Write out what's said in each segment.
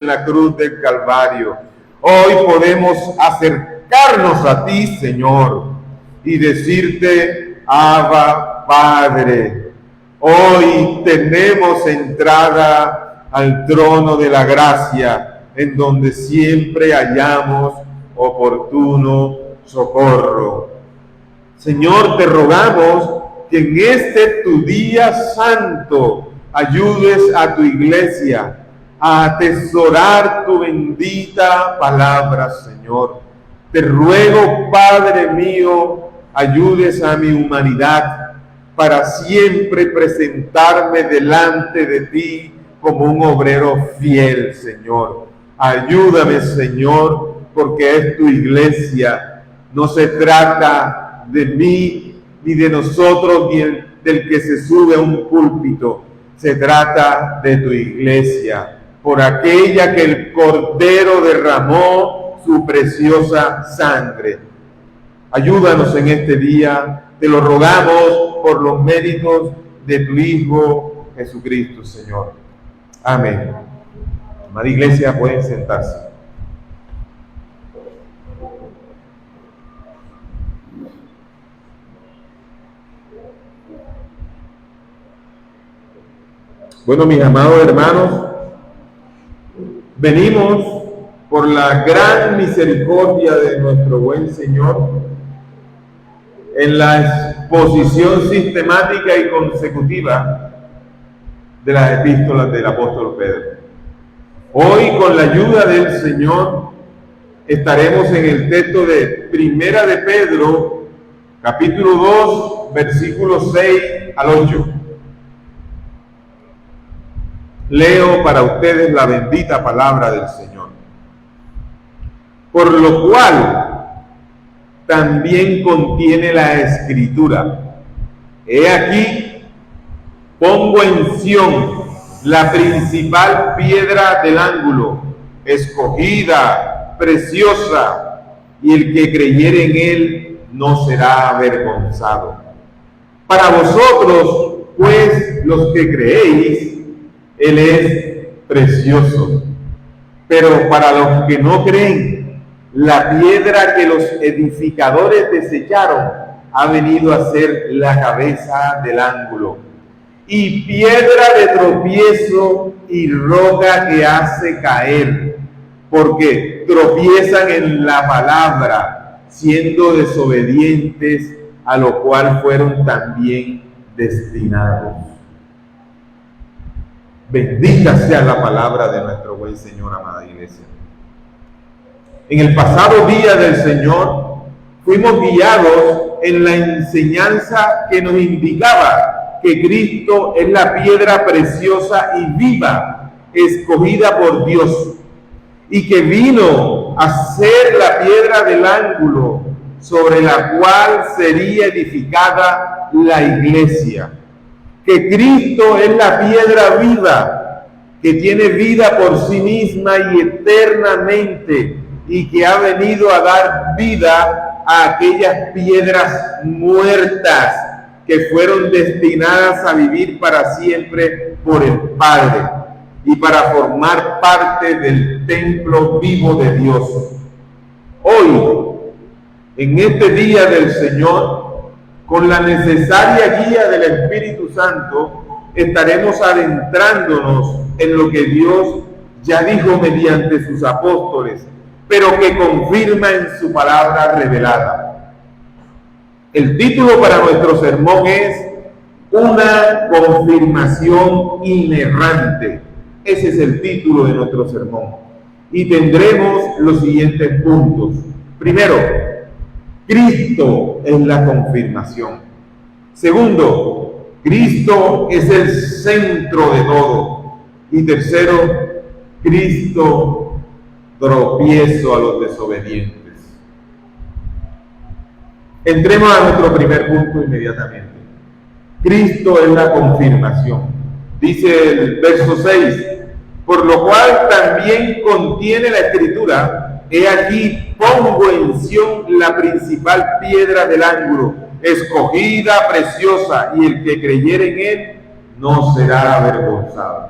la cruz del Calvario. Hoy podemos acercarnos a ti, Señor, y decirte, Abba, Padre. Hoy tenemos entrada al trono de la gracia, en donde siempre hallamos oportuno socorro. Señor, te rogamos que en este tu día santo ayudes a tu iglesia a atesorar tu bendita palabra, Señor. Te ruego, Padre mío, ayudes a mi humanidad para siempre presentarme delante de ti como un obrero fiel, Señor. Ayúdame, Señor, porque es tu iglesia. No se trata de mí ni de nosotros ni del que se sube a un púlpito. Se trata de tu iglesia, por aquella que el Cordero derramó su preciosa sangre. Ayúdanos en este día, te lo rogamos por los méritos de tu Hijo Jesucristo, Señor. Amén. Amada iglesia, pueden sentarse. Bueno, mis amados hermanos, venimos por la gran misericordia de nuestro buen Señor en la exposición sistemática y consecutiva de las epístolas del apóstol Pedro. Hoy, con la ayuda del Señor, estaremos en el texto de Primera de Pedro, capítulo 2, versículos 6 al 8. Leo para ustedes la bendita palabra del Señor. Por lo cual también contiene la Escritura: he aquí, pongo en Sión la principal piedra del ángulo, escogida, preciosa, y el que creyere en él no será avergonzado. Para vosotros, pues, los que creéis, él es precioso. Pero para los que no creen, la piedra que los edificadores desecharon ha venido a ser la cabeza del ángulo, y piedra de tropiezo y roca que hace caer, porque tropiezan en la palabra, siendo desobedientes, a lo cual fueron también destinados. Bendita sea la palabra de nuestro buen Señor, amada iglesia. En el pasado día del Señor fuimos guiados en la enseñanza que nos indicaba que Cristo es la piedra preciosa y viva, escogida por Dios, y que vino a ser la piedra del ángulo sobre la cual sería edificada la iglesia. Que Cristo es la piedra viva, que tiene vida por sí misma y eternamente, y que ha venido a dar vida a aquellas piedras muertas que fueron destinadas a vivir para siempre por el Padre y para formar parte del templo vivo de Dios. Hoy, en este día del Señor, con la necesaria guía del Espíritu Santo, estaremos adentrándonos en lo que Dios ya dijo mediante sus apóstoles, pero que confirma en su palabra revelada. El título para nuestro sermón es Una confirmación inerrante. Ese es el título de nuestro sermón. Y tendremos los siguientes puntos. Primero, Cristo es la confirmación. Segundo, Cristo es el centro de todo. Y tercero, Cristo tropiezo a los desobedientes. Entremos a nuestro primer punto inmediatamente. Cristo es la confirmación. Dice el verso 6, por lo cual también contiene la Escritura: he aquí, pongo en Sión la principal piedra del ángulo, escogida, preciosa, y el que creyere en él no será avergonzado.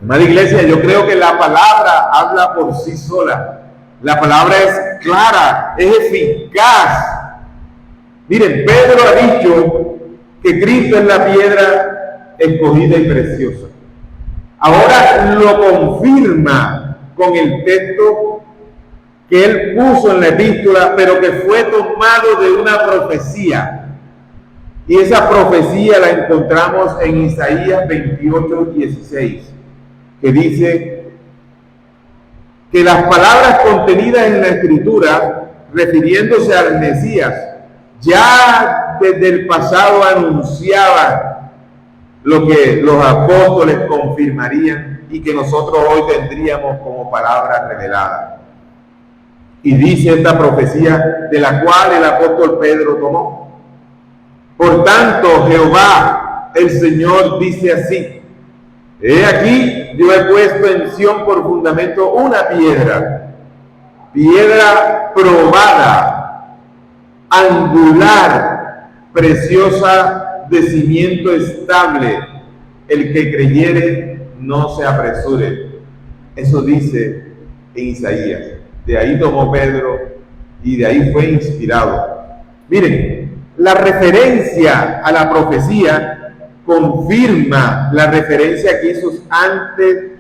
Amada iglesia, yo creo que la palabra habla por sí sola. La palabra es clara, es eficaz. Miren, Pedro ha dicho que Cristo es la piedra escogida y preciosa. Ahora lo confirma con el texto que él puso en la epístola, pero que fue tomado de una profecía. Y esa profecía la encontramos en Isaías 28:16, que dice que las palabras contenidas en la Escritura, refiriéndose al Mesías, ya desde el pasado anunciaban lo que los apóstoles confirmarían y que nosotros hoy tendríamos como palabra revelada. Y dice esta profecía, de la cual el apóstol Pedro tomó: por tanto, Jehová, el Señor, dice así: he aquí, yo he puesto en Sión por fundamento una piedra, piedra probada, angular, preciosa, de cimiento estable. El que creyere no se apresure. Eso dice en Isaías. De ahí tomó Pedro y de ahí fue inspirado. Miren, la referencia a la profecía confirma la referencia que hizo antes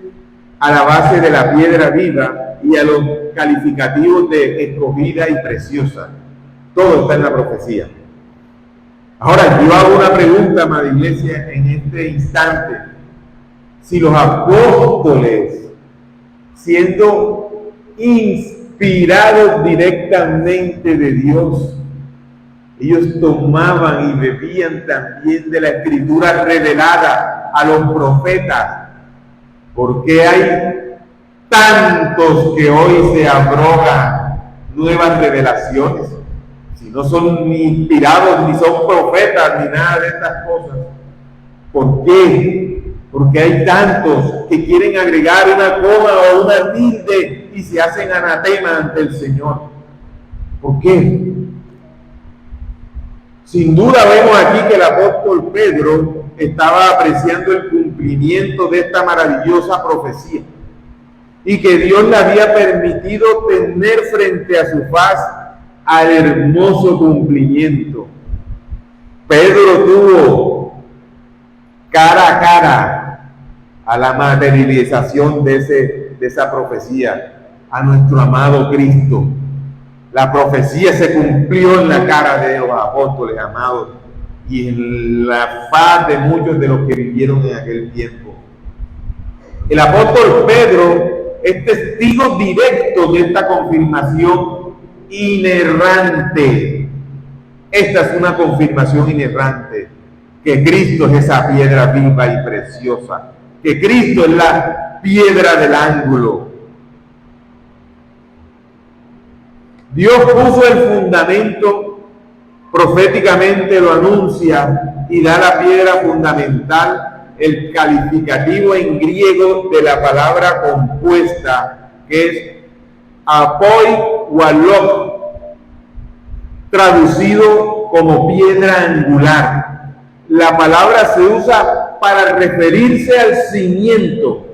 a la base de la piedra viva y a los calificativos de escogida y preciosa. Todo está en la profecía. Ahora, yo hago una pregunta, amada iglesia, en este instante. Si los apóstoles, siendo inspirados directamente de Dios, ellos tomaban y bebían también de la escritura revelada a los profetas, ¿por qué hay tantos que hoy se abrogan nuevas revelaciones? Si no son ni inspirados, ni son profetas, ni nada de estas cosas. ¿Por qué? Porque hay tantos que quieren agregar una coma o una tilde y se hacen anatema ante el Señor. ¿Por qué? Sin duda vemos aquí que el apóstol Pedro estaba apreciando el cumplimiento de esta maravillosa profecía y que Dios le había permitido tener frente a su faz al hermoso cumplimiento. Pedro tuvo cara a cara a la materialización de esa profecía, a nuestro amado Cristo. La profecía se cumplió en la cara de los apóstoles amados y en la faz de muchos de los que vivieron en aquel tiempo. El apóstol Pedro es testigo directo de esta confirmación inerrante. Esta es una confirmación inerrante, que Cristo es esa piedra viva y preciosa, que Cristo es la piedra del ángulo. Dios puso el fundamento, proféticamente lo anuncia y da la piedra fundamental, el calificativo en griego de la palabra compuesta, que es apoi walok, traducido como piedra angular. La palabra se usa para referirse al cimiento,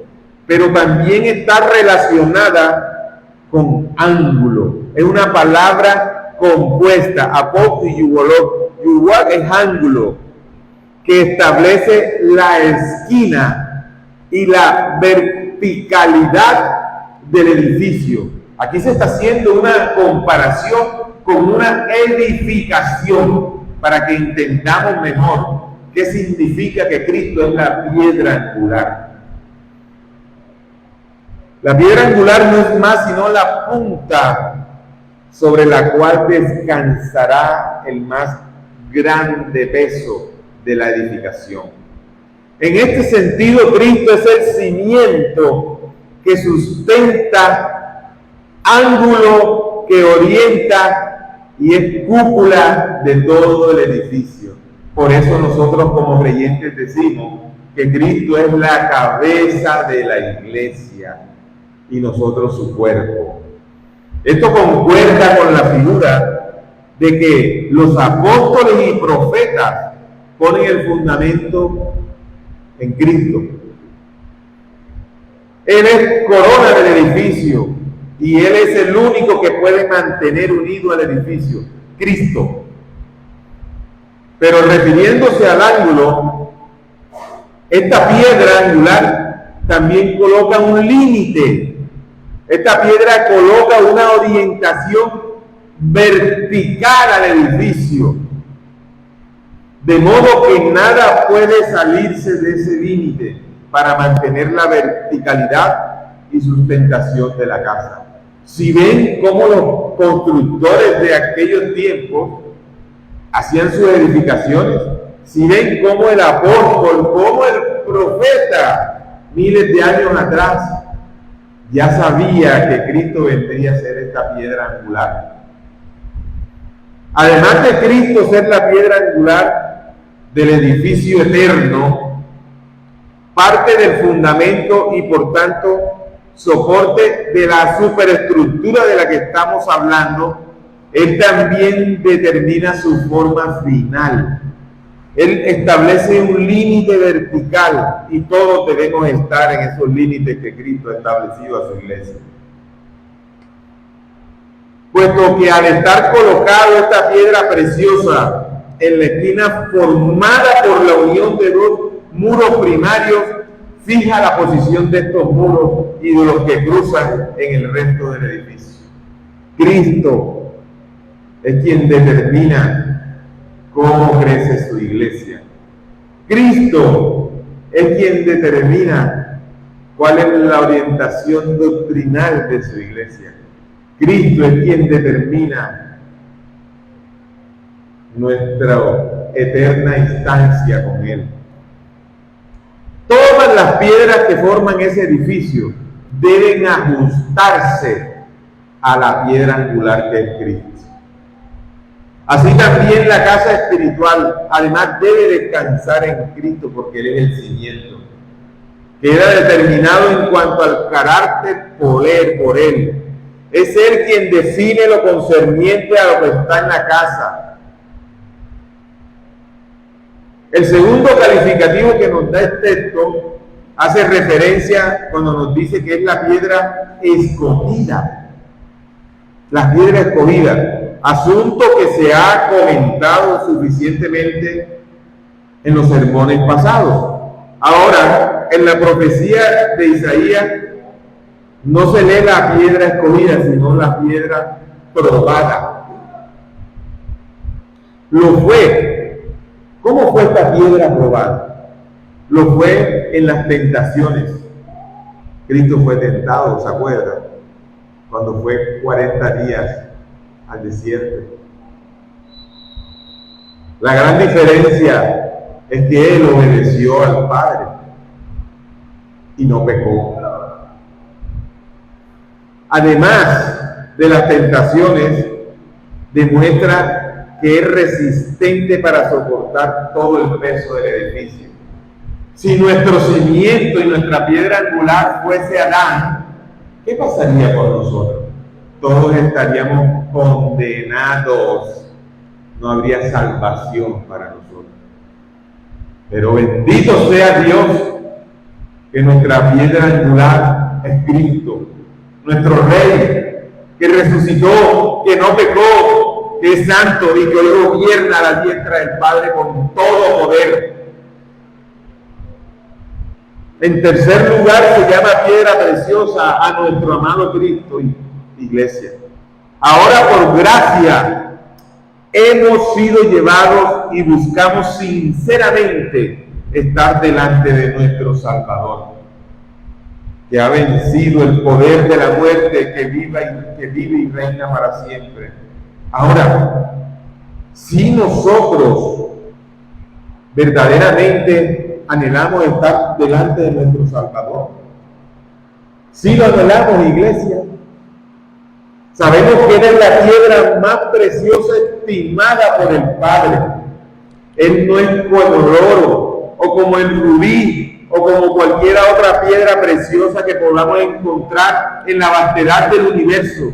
pero también está relacionada con ángulo. Es una palabra compuesta, apop y yuwalok. Yuwak es ángulo, que establece la esquina y la verticalidad del edificio. Aquí se está haciendo una comparación con una edificación para que entendamos mejor qué significa que Cristo es la piedra angular. La piedra angular no es más sino la punta sobre la cual descansará el más grande peso de la edificación. En este sentido, Cristo es el cimiento que sustenta, ángulo que orienta y es cúpula de todo el edificio. Por eso nosotros como creyentes decimos que Cristo es la cabeza de la iglesia y nosotros su cuerpo. Esto concuerda con la figura de que los apóstoles y profetas ponen el fundamento en Cristo. Él es corona del edificio y Él es el único que puede mantener unido al edificio, Cristo. Pero refiriéndose al ángulo, esta piedra angular también coloca un límite. Esta piedra coloca una orientación vertical al edificio, de modo que nada puede salirse de ese límite para mantener la verticalidad y sustentación de la casa. Si ven cómo los constructores de aquellos tiempos hacían sus edificaciones, si ven cómo el apóstol, cómo el profeta, miles de años atrás, ya sabía que Cristo vendría a ser esta piedra angular. Además de Cristo ser la piedra angular del edificio eterno, parte del fundamento y por tanto soporte de la superestructura de la que estamos hablando, Él también determina su forma final. Él establece un límite vertical y todos debemos estar en esos límites que Cristo ha establecido a su iglesia. Puesto que al estar colocado esta piedra preciosa en la esquina formada por la unión de dos muros primarios, fija la posición de estos muros y de los que cruzan en el resto del edificio. Cristo es quien determina cómo crece su iglesia. Cristo es quien determina cuál es la orientación doctrinal de su iglesia. Cristo es quien determina nuestra eterna instancia con Él. Todas las piedras que forman ese edificio deben ajustarse a la piedra angular que es Cristo. Así también la casa espiritual, además, debe descansar en Cristo porque Él es el cimiento. Queda determinado en cuanto al carácter por Él. Es Él quien define lo concerniente a lo que está en la casa. El segundo calificativo que nos da el texto hace referencia cuando nos dice que es la piedra escogida. La piedra escogida. Asunto que se ha comentado suficientemente en los sermones pasados. Ahora, en la profecía de Isaías, no se lee la piedra escogida, sino la piedra probada. Lo fue. ¿Cómo fue esta piedra probada? Lo fue en las tentaciones. Cristo fue tentado, ¿se acuerdan? Cuando fue 40 días al desierto. La gran diferencia es que Él obedeció al Padre y no pecó. Además de las tentaciones, demuestra que es resistente para soportar todo el peso del edificio. Si nuestro cimiento y nuestra piedra angular fuese Adán, ¿qué pasaría con nosotros? Todos estaríamos condenados. No habría salvación para nosotros. Pero bendito sea Dios, que nuestra piedra angular es Cristo, nuestro Rey, que resucitó, que no pecó, que es santo y que hoy gobierna a la diestra del Padre con todo poder. En tercer lugar, se llama piedra preciosa a nuestro amado Cristo y iglesia. Ahora, por gracia, hemos sido llevados y buscamos sinceramente estar delante de nuestro Salvador, que ha vencido el poder de la muerte, que vive y reina para siempre. Ahora, si nosotros verdaderamente anhelamos estar delante de nuestro Salvador, si lo anhelamos, iglesia, sabemos que Él es la piedra más preciosa estimada por el Padre. Él no es como el oro, o como el rubí, o como cualquier otra piedra preciosa que podamos encontrar en la vastedad del universo.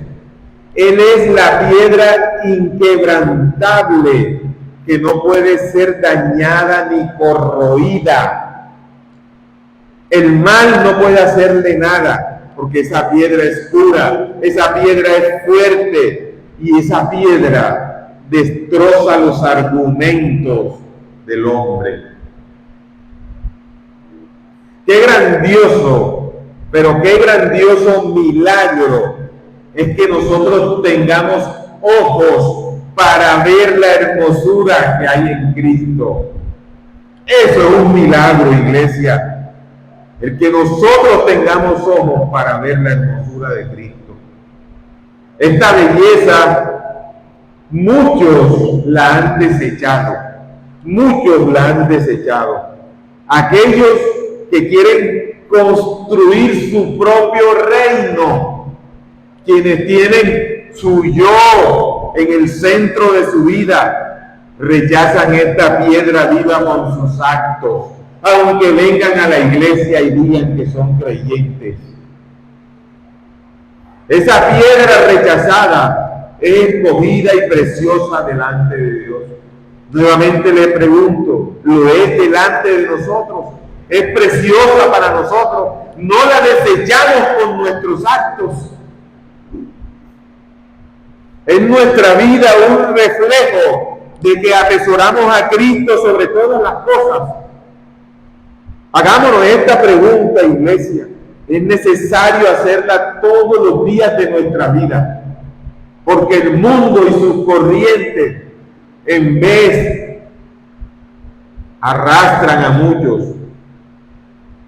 Él es la piedra inquebrantable, que no puede ser dañada ni corroída. El mal no puede hacerle nada, porque esa piedra es pura, esa piedra es fuerte, y esa piedra destroza los argumentos del hombre. Qué grandioso, pero qué grandioso milagro es que nosotros tengamos ojos para ver la hermosura que hay en Cristo. Eso es un milagro, iglesia. El que nosotros tengamos ojos para ver la hermosura de Cristo. Esta belleza, muchos la han desechado. Muchos la han desechado. Aquellos que quieren construir su propio reino, quienes tienen su yo en el centro de su vida, rechazan esta piedra viva con sus actos, aunque vengan a la iglesia y digan que son creyentes. Esa piedra rechazada es escogida y preciosa delante de Dios. Nuevamente le pregunto, ¿lo es delante de nosotros? ¿Es preciosa para nosotros? ¿No la desechamos con nuestros actos? ¿Es nuestra vida un reflejo de que atesoramos a Cristo sobre todas las cosas? Hagámonos esta pregunta, iglesia. Es necesario hacerla todos los días de nuestra vida, porque el mundo y sus corrientes en vez arrastran a muchos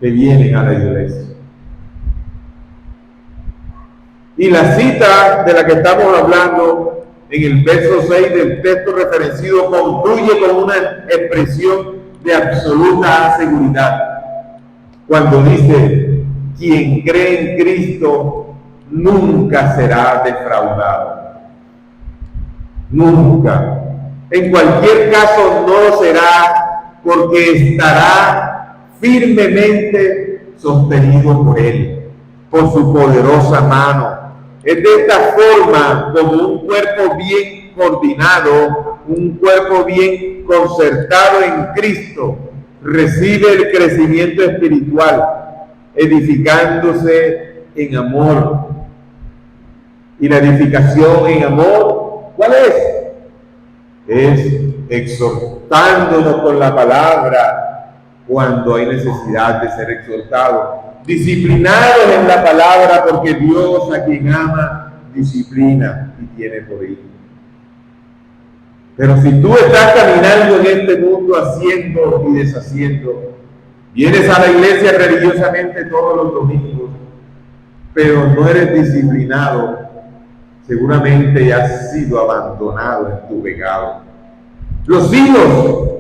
que vienen a la iglesia. Y la cita de la que estamos hablando en el verso 6 del texto referenciado concluye con una expresión de absoluta seguridad, cuando dice: quien cree en Cristo nunca será defraudado. Nunca. En cualquier caso no lo será, porque estará firmemente sostenido por Él, por su poderosa mano. Es de esta forma como un cuerpo bien coordinado, un cuerpo bien concertado en Cristo, recibe el crecimiento espiritual, edificándose en amor. Y la edificación en amor, ¿cuál es? Es exhortándonos con la palabra cuando hay necesidad de ser exhortados, disciplinados en la palabra, porque Dios a quien ama disciplina y tiene por hijo. Pero si tú estás caminando en este mundo haciendo y deshaciendo, vienes a la iglesia religiosamente todos los domingos, pero no eres disciplinado, seguramente has sido abandonado en tu pecado. Los hijos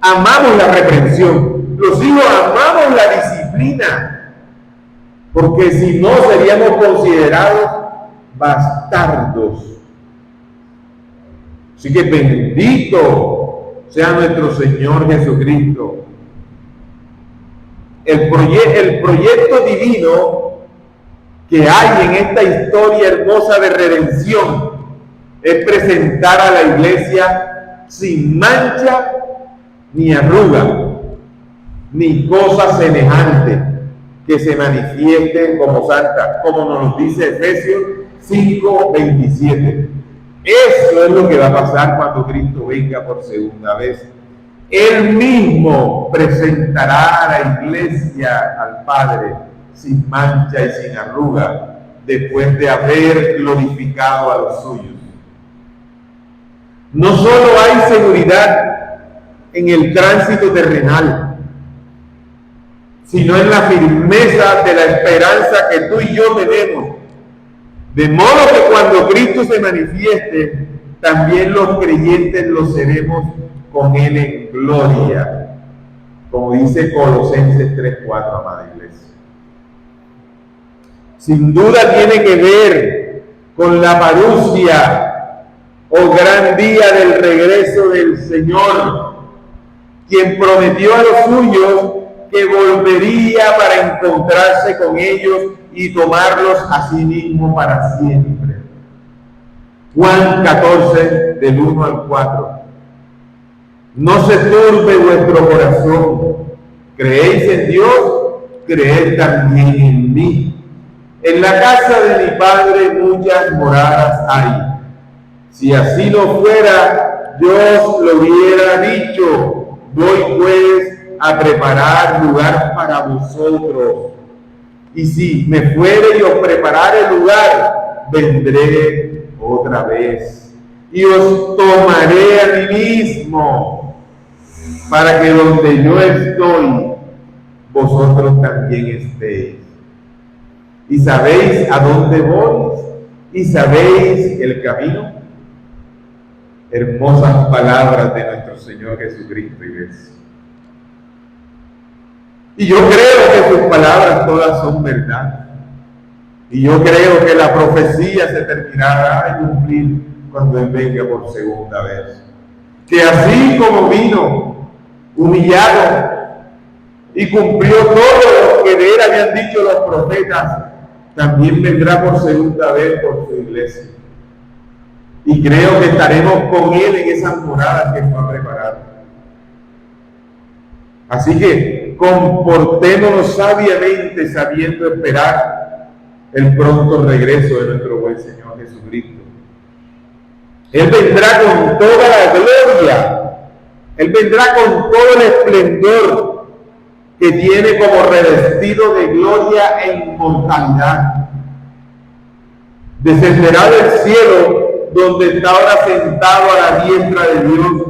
amamos la reprensión, los hijos amamos la disciplina, porque si no seríamos considerados bastardos. Así que bendito sea nuestro Señor Jesucristo. El proyecto divino que hay en esta historia hermosa de redención es presentar a la iglesia sin mancha ni arruga, ni cosa semejante que se manifieste como santa, como nos dice Efesios 5:27. Eso es lo que va a pasar cuando Cristo venga por segunda vez. Él mismo presentará a la iglesia al Padre sin mancha y sin arruga, después de haber glorificado a los suyos. No solo hay seguridad en el tránsito terrenal, sino en la firmeza de la esperanza que tú y yo tenemos. De modo que cuando Cristo se manifieste, también los creyentes lo seremos con Él en gloria, como dice Colosenses 3:4, amada iglesia. Sin duda tiene que ver con la parusia o gran día del regreso del Señor, quien prometió a los suyos que volvería para encontrarse con ellos y tomarlos a sí mismo para siempre. Juan 14, del 1 al 4. No se turbe vuestro corazón. ¿Creéis en Dios? creed también en mí. En la casa de mi Padre muchas moradas hay. Si así no fuera, yo os lo hubiera dicho. Voy pues a preparar lugar para vosotros. Y si me fuere y os preparare lugar, vendré otra vez y os tomaré a mí mismo, para que donde yo estoy, vosotros también estéis. Y sabéis a dónde voy, y sabéis el camino. Hermosas palabras de nuestro Señor Jesucristo, iglesia. Y yo creo que sus palabras todas son verdad. Y yo creo que la profecía se terminará de cumplir cuando Él venga por segunda vez. Que así como vino humillado y cumplió todo lo que de Él habían dicho los profetas, también vendrá por segunda vez por su iglesia. Y creo que estaremos con Él en esas moradas que va a preparar. Así que comportémonos sabiamente, sabiendo esperar el pronto regreso de nuestro buen Señor Jesucristo. Él vendrá con toda la gloria, Él vendrá con todo el esplendor que tiene como revestido de gloria e inmortalidad. Descenderá del cielo, donde está ahora sentado a la diestra de Dios,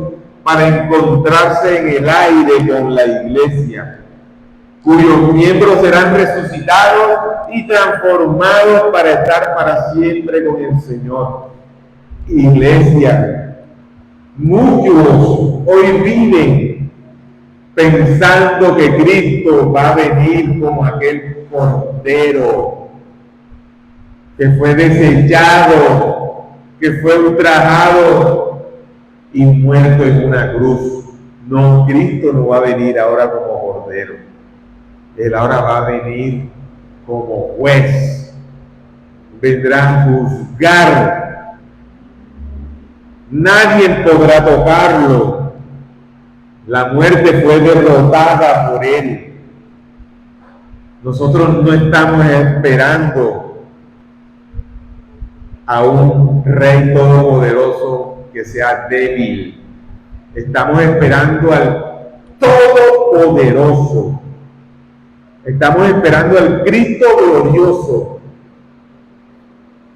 para encontrarse en el aire con la iglesia, cuyos miembros serán resucitados y transformados para estar para siempre con el Señor. Iglesia, muchos hoy viven pensando que Cristo va a venir como aquel cordero que fue desechado, que fue ultrajado y muerto en una cruz. No, Cristo no va a venir ahora como cordero. Él ahora va a venir como juez. Vendrá a juzgar. Nadie podrá tocarlo. La muerte fue derrotada por Él. Nosotros no estamos esperando a un rey todopoderoso que sea débil. Estamos esperando al Todopoderoso. Estamos esperando al Cristo glorioso,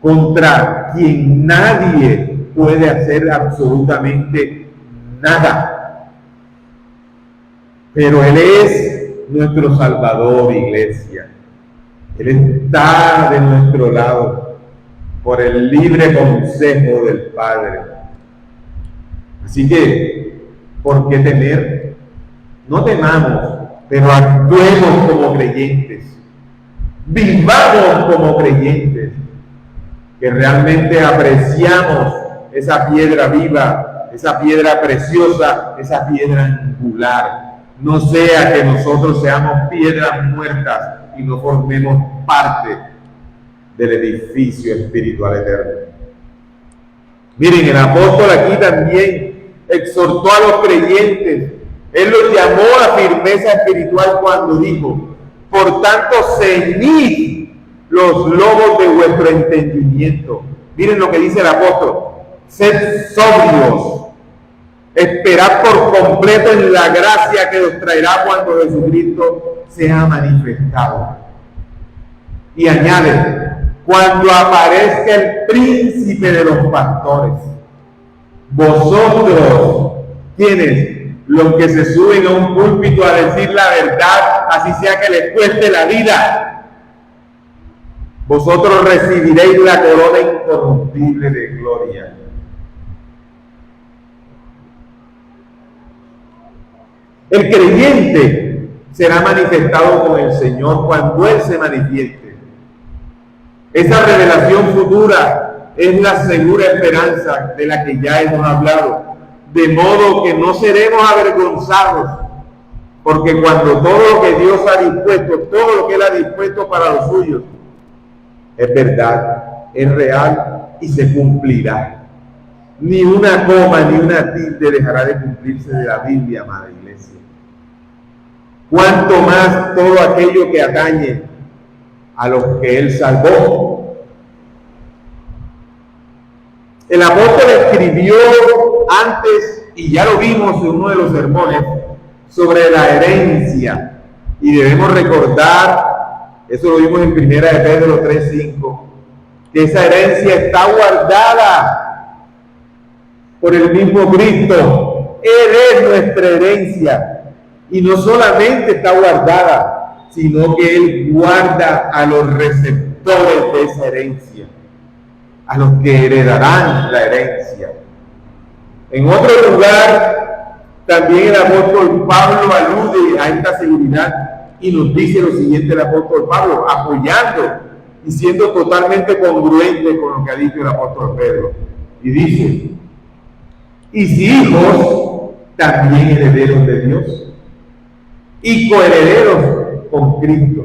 contra quien nadie puede hacer absolutamente nada. Pero Él es nuestro Salvador, iglesia. Él está de nuestro lado por el libre consejo del Padre. Así que, ¿por qué temer? No temamos, pero actuemos como creyentes. Vivamos como creyentes, que realmente apreciamos esa piedra viva, esa piedra preciosa, esa piedra angular. No sea que nosotros seamos piedras muertas y no formemos parte del edificio espiritual eterno. Miren, el apóstol aquí también exhortó a los creyentes. Él los llamó a firmeza espiritual cuando dijo: por tanto, ceñid los lomos de vuestro entendimiento. Miren lo que dice el apóstol: sed sobrios, esperad por completo en la gracia que os traerá cuando Jesucristo sea manifestado. Y añade: cuando aparezca el príncipe de los pastores. Vosotros, ¿quiénes? Los que se suben a un púlpito a decir la verdad, así sea que les cueste la vida. Vosotros recibiréis la corona incorruptible de gloria. El creyente será manifestado con el Señor cuando Él se manifieste. Esa revelación futura es la segura esperanza de la que ya hemos hablado, de modo que no seremos avergonzados, porque cuando todo lo que Dios ha dispuesto, todo lo que Él ha dispuesto para los suyos, es verdad, es real y se cumplirá. Ni una coma ni una tilde dejará de cumplirse de la Biblia, amada iglesia. cuanto más todo aquello que atañe a los que Él salvó. El apóstol escribió antes, y ya lo vimos en uno de los sermones, sobre la herencia. Y debemos recordar, eso lo vimos en 1 de Pedro 3:5, que esa herencia está guardada por el mismo Cristo. Él es nuestra herencia. Y no solamente está guardada, sino que Él guarda a los receptores de esa herencia, a los que heredarán la herencia. En otro lugar, también el apóstol Pablo alude a esta seguridad y nos dice lo siguiente el apóstol Pablo, apoyando y siendo totalmente congruente con lo que ha dicho el apóstol Pedro. Y dice, y si hijos, también herederos de Dios y coherederos con Cristo.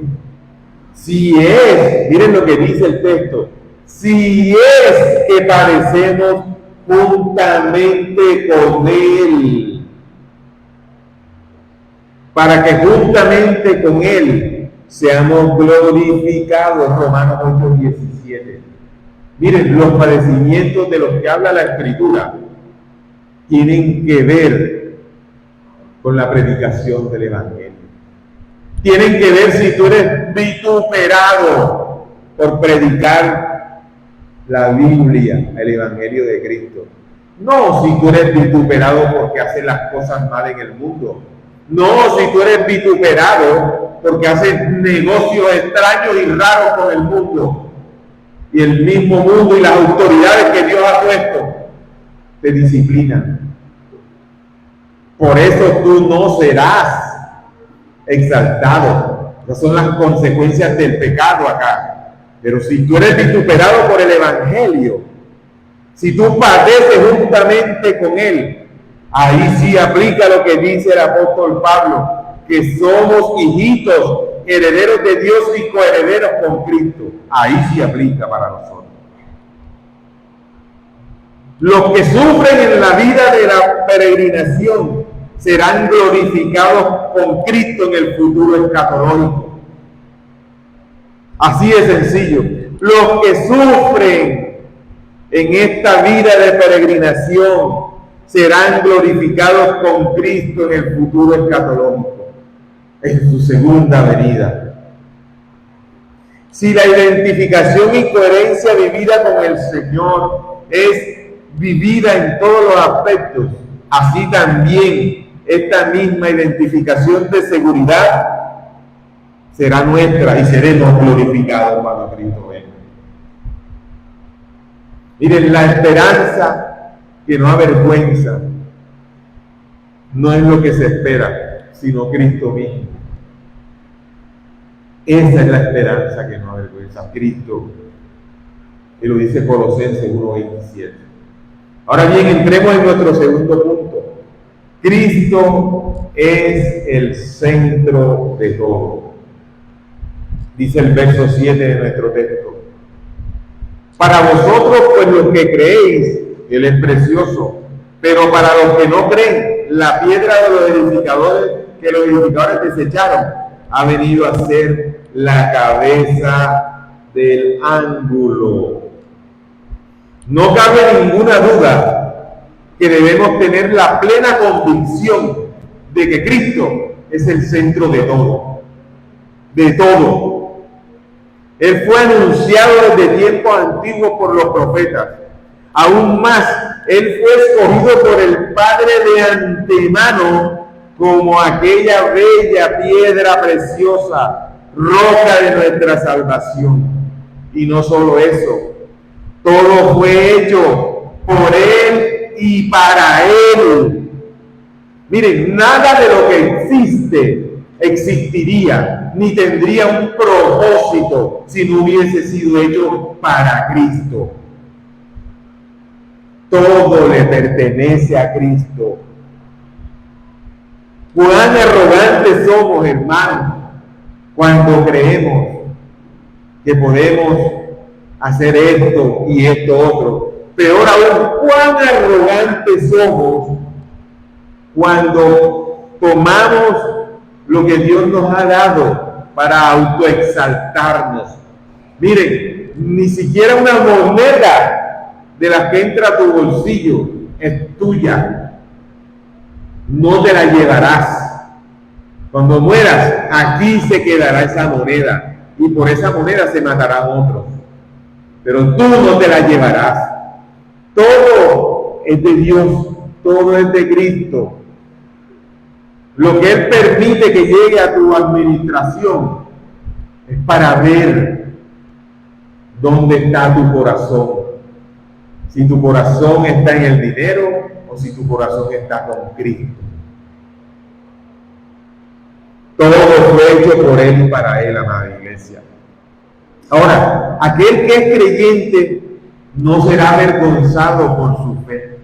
Si es, miren lo que dice el texto, si es que padecemos juntamente con Él, para que juntamente con Él seamos glorificados. Romanos 8:17. Miren, los padecimientos de los que habla la Escritura tienen que ver con la predicación del Evangelio. Tienen que ver si tú eres vituperado por predicar la Biblia, el Evangelio de Cristo. No si tú eres vituperado porque haces las cosas mal en el mundo. No si tú eres vituperado porque haces negocios extraños y raros con el mundo. Y el mismo mundo y las autoridades que Dios ha puesto te disciplinan. Por eso tú no serás exaltado. Esas son las consecuencias del pecado acá. Pero si tú eres vituperado por el Evangelio, si tú padeces juntamente con Él, ahí sí aplica lo que dice el apóstol Pablo, que somos hijitos, herederos de Dios y coherederos con Cristo. Ahí sí aplica para nosotros. Los que sufren en la vida de la peregrinación serán glorificados con Cristo en el futuro escatológico. Así de sencillo. Los que sufren en esta vida de peregrinación serán glorificados con Cristo en el futuro escatológico, en su segunda venida. Si la identificación y coherencia vivida con el Señor es vivida en todos los aspectos, así también esta misma identificación de seguridad será nuestra y seremos glorificados cuando Cristo venga. Miren, la esperanza que no avergüenza no es lo que se espera, sino Cristo mismo. Esa es la esperanza que no avergüenza, Cristo. Y lo dice Colosenses 1:27. Ahora bien, entremos en nuestro segundo punto. Cristo es el centro de todo. Dice el verso 7 de nuestro texto. Para vosotros, pues los que creéis, Él es precioso. Pero para los que no creen, la piedra de los edificadores, que los edificadores desecharon, ha venido a ser la cabeza del ángulo. No cabe ninguna duda que debemos tener la plena convicción de que Cristo es el centro de todo. De todo. Él fue anunciado desde tiempos antiguos por los profetas. Aún más, Él fue escogido por el Padre de antemano como aquella bella piedra preciosa, roca de nuestra salvación. Y no solo eso, todo fue hecho por Él y para Él. Miren, nada de lo que existe existiría ni tendría un propósito si no hubiese sido hecho para Cristo. Todo le pertenece a Cristo. Cuán arrogantes somos, hermanos, cuando creemos que podemos hacer esto y esto otro. Peor aún, cuán arrogantes somos cuando tomamos lo que Dios nos ha dado para autoexaltarnos. Miren, ni siquiera una moneda de la que entra a tu bolsillo es tuya. No te la llevarás. Cuando mueras, aquí se quedará esa moneda y por esa moneda se matarán otros. Pero tú no te la llevarás. Todo es de Dios, todo es de Cristo. Lo que Él permite que llegue a tu administración es para ver dónde está tu corazón. Si tu corazón está en el dinero o si tu corazón está con Cristo. Todo fue hecho por Él y para Él, amada iglesia. Ahora, aquel que es creyente no será avergonzado por su fe,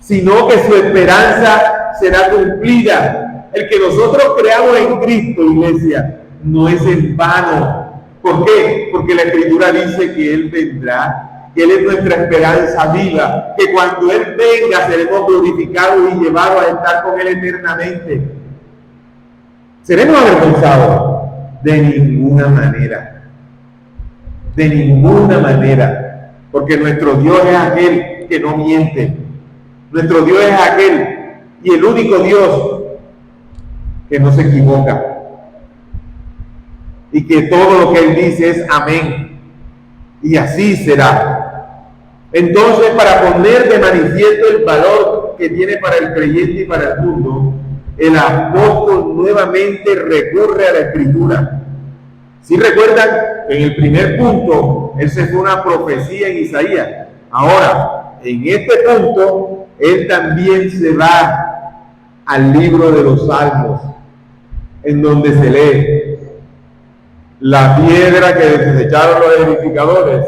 sino que su esperanza será cumplida. El que nosotros creamos en Cristo, iglesia, no es en vano. ¿Por qué? Porque la Escritura dice que Él vendrá, que Él es nuestra esperanza viva, que cuando Él venga seremos glorificados y llevados a estar con Él eternamente. ¿Seremos avergonzados? De ninguna manera. De ninguna manera. Porque nuestro Dios es aquel que no miente. Nuestro Dios es aquel y el único Dios que no se equivoca. Y que todo lo que Él dice es amén. Y así será. Entonces, para poner de manifiesto el valor que tiene para el creyente y para el mundo, el apóstol nuevamente recurre a la Escritura. Si recuerdan, en el primer punto, él se fue una profecía en Isaías. Ahora, en este punto, él también se va al libro de los Salmos, en donde se lee: la piedra que desecharon los edificadores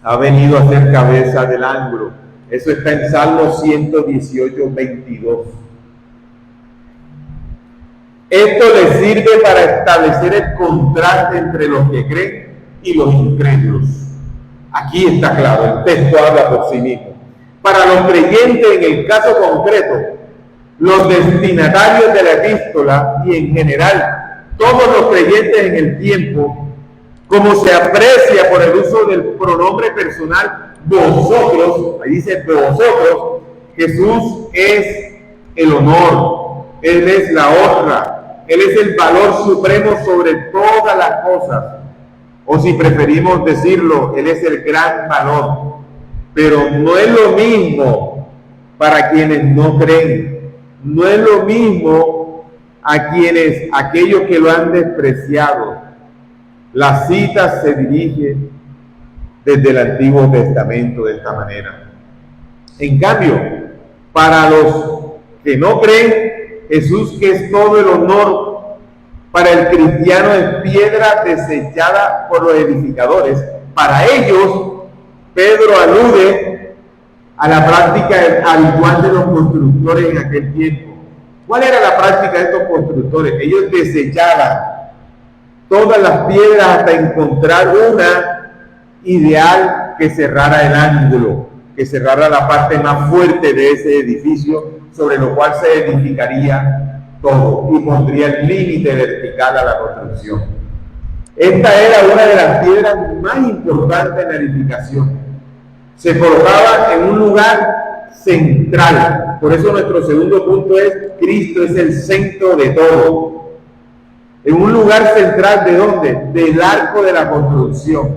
ha venido a ser cabeza del ángulo. Eso está en Salmo 118, 22. Esto le sirve para establecer el contraste entre los que creen y los incrédulos. Aquí está claro, el texto habla por sí mismo. Para los creyentes, en el caso concreto, los destinatarios de la epístola y en general todos los creyentes en el tiempo, como se aprecia por el uso del pronombre personal vosotros, ahí dice vosotros, Jesús es el honor, Él es la honra, Él es el valor supremo sobre todas las cosas, o si preferimos decirlo, Él es el gran valor. Pero no es lo mismo para quienes no creen, no es lo mismo aquellos que lo han despreciado. La cita se dirige desde el Antiguo Testamento de esta manera. En cambio, para los que no creen, Jesús, que es todo el honor, para el cristiano es piedra desechada por los edificadores. Para ellos, Pedro alude a la práctica habitual de los constructores en aquel tiempo. ¿Cuál era la práctica de estos constructores? Ellos desechaban todas las piedras hasta encontrar una ideal que cerrara el ángulo, que cerrara la parte más fuerte de ese edificio, sobre lo cual se edificaría todo y pondría el límite vertical a la construcción. Esta era una de las piedras más importantes en la edificación. Se colocaba en un lugar central. Por eso nuestro segundo punto es: Cristo es el centro de todo. En un lugar central, ¿de dónde? Del arco de la construcción.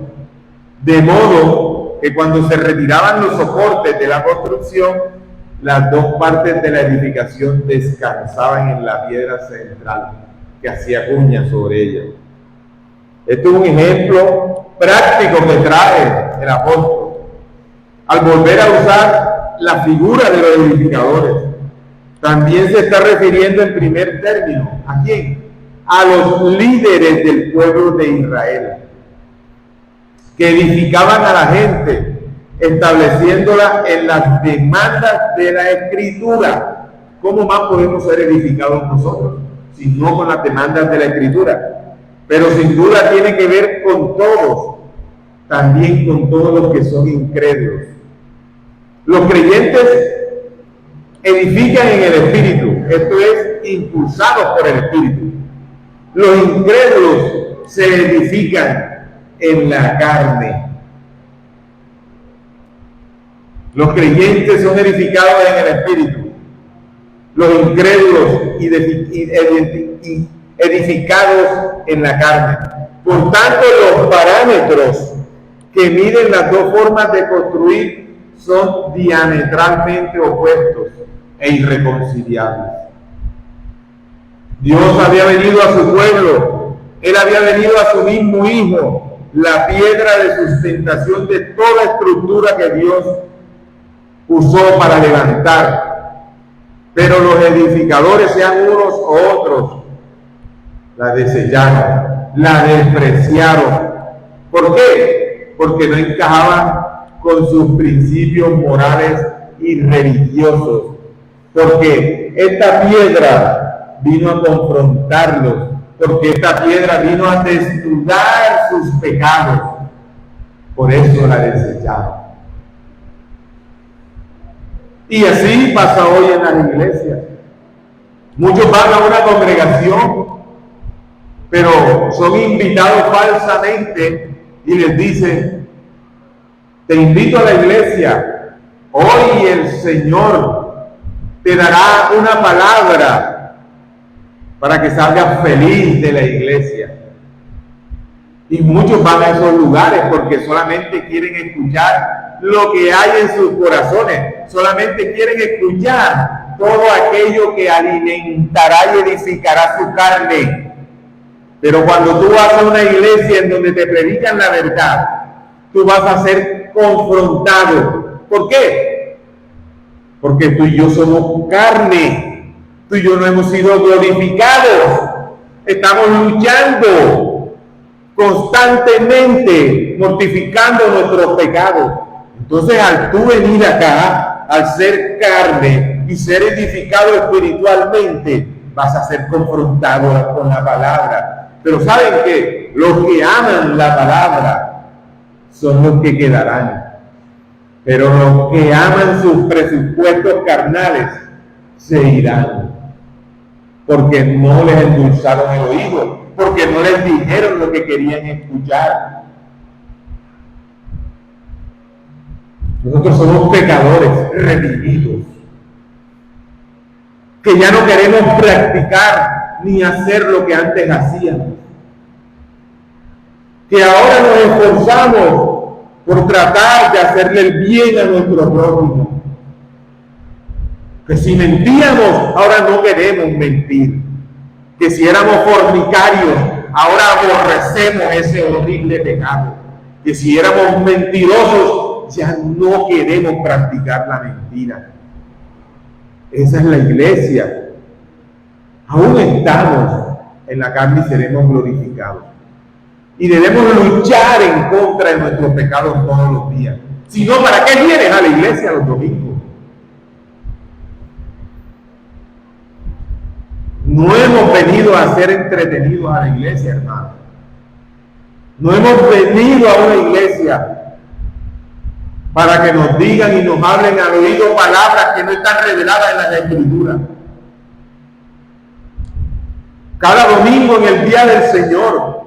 De modo que cuando se retiraban los soportes de la construcción, las dos partes de la edificación descansaban en la piedra central que hacía cuña sobre ella. Esto es un ejemplo práctico que trae el apóstol al volver a usar la figura de los edificadores. También se está refiriendo en primer término ¿a quién? A los líderes del pueblo de Israel, que edificaban a la gente, estableciéndola en las demandas de la Escritura. ¿Cómo más podemos ser edificados nosotros si no con las demandas de la Escritura? Pero sin duda tiene que ver con todos, también con todos los que son incrédulos. Los creyentes edifican en el Espíritu, esto es impulsado por el Espíritu. Los incrédulos se edifican en la carne. Los creyentes son edificados en el Espíritu. Los incrédulos edificados en la carne. Por tanto, los parámetros que miden las dos formas de construir son diametralmente opuestos e irreconciliables. Dios había venido a su pueblo, Él había venido a su mismo Hijo, la piedra de sustentación de toda estructura que Dios usó para levantar. Pero los edificadores, sean unos o otros, la desecharon, la despreciaron. ¿Por qué? Porque no encajaban con sus principios morales y religiosos. Porque esta piedra vino a confrontarlos, porque esta piedra vino a desnudar sus pecados. Por eso la desecharon. Y así pasa hoy en las iglesias. Muchos van a una congregación, pero son invitados falsamente y les dicen: te invito a la iglesia, hoy el Señor te dará una palabra para que salgas feliz de la iglesia. Y muchos van a esos lugares porque solamente quieren escuchar lo que hay en sus corazones, solamente quieren escuchar todo aquello que alimentará y edificará su carne. Pero cuando tú vas a una iglesia en donde te predican la verdad, tú vas a ser confrontado. ¿Por qué? Porque tú y yo somos carne, tú y yo no hemos sido glorificados, estamos luchando constantemente, mortificando nuestros pecados. Entonces, al tú venir acá, al ser carne y ser edificado espiritualmente, vas a ser confrontado con la palabra. Pero ¿saben qué? Los que aman la palabra son los que quedarán. Pero los que aman sus presupuestos carnales se irán. Porque no les endulzaron el oído, porque no les dijeron lo que querían escuchar. Nosotros somos pecadores redimidos, que ya no queremos practicar ni hacer lo que antes hacíamos, que ahora nos esforzamos por tratar de hacerle el bien a nuestro prójimo, que si mentíamos, ahora no queremos mentir, que si éramos fornicarios, ahora aborrecemos ese horrible pecado, que si éramos mentirosos, ya no queremos practicar la mentira. Esa es la iglesia. Aún estamos en la carne y seremos glorificados. Y debemos luchar en contra de nuestros pecados todos los días. Si no, ¿para qué vienes a la iglesia los domingos? No hemos venido a ser entretenidos a la iglesia, hermano. No hemos venido a una iglesia para que nos digan y nos hablen al oído palabras que no están reveladas en las Escrituras. Cada domingo en el día del Señor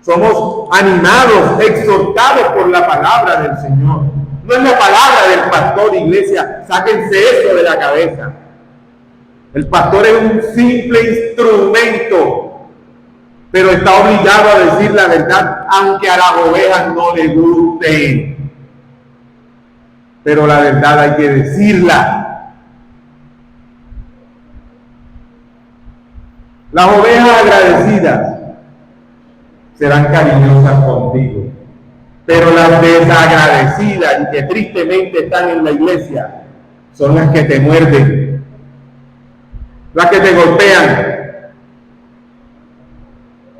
somos animados, exhortados por la palabra del Señor. No es la palabra del pastor, iglesia, sáquense eso de la cabeza. El pastor es un simple instrumento, pero está obligado a decir la verdad, aunque a las ovejas no les guste. Pero la verdad hay que decirla. Las ovejas agradecidas serán cariñosas contigo, pero las desagradecidas y que tristemente están en la iglesia son las que te muerden, las que te golpean,